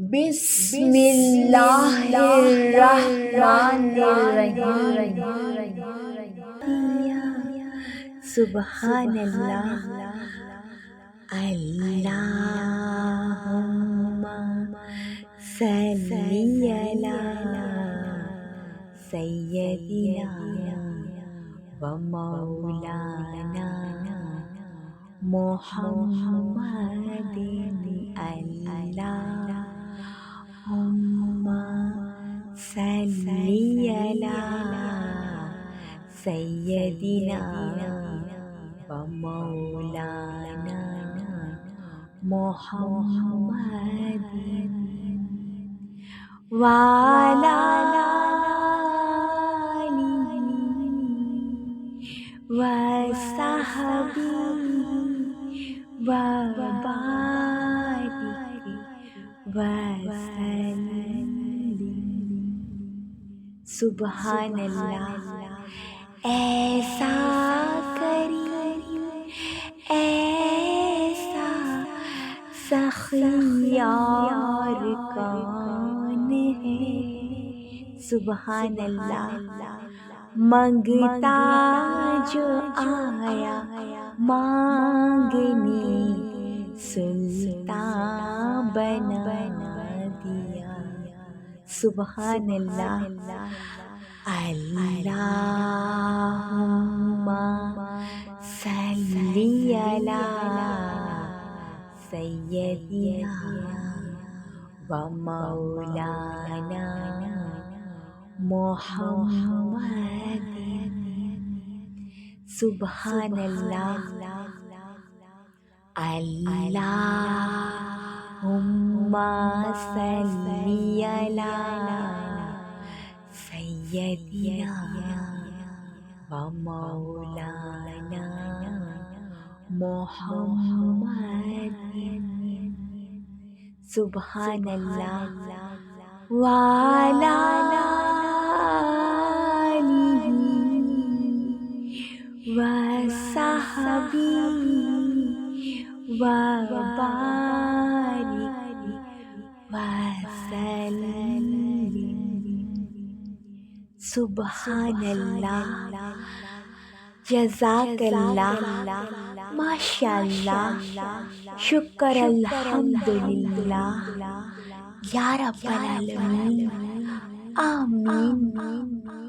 بسم اللہ الرحمن الرحیم۔ سبحان اللہ۔ اللہم صلی علی سیدنا و مولانا محمد۔ اللہم صلی علی سیدنا و مولانا محمد وعلی آلہ وصحبہ وبارک وسلم۔ سبحان اللہ۔ ایسا کریم، ایسا سخی اور کون ہے؟ سبحان اللہ۔ منگتا جو آیا مانگنے، سلطان بنا دیا۔ سبحان اللہ۔ اللہم صلی علی سیدنا و مولانا محمد۔ سبحان اللہ۔ اللہم صلی علی سیدنا و مولانا محمد۔ سبحان اللہ۔ وعلی آلہ وصحبہ وبارک وسلم۔ سبحان اللہ۔ جزاک اللہ، ماشاء اللہ، شکر، الحمدللہ، یا رب العالمین، آمین۔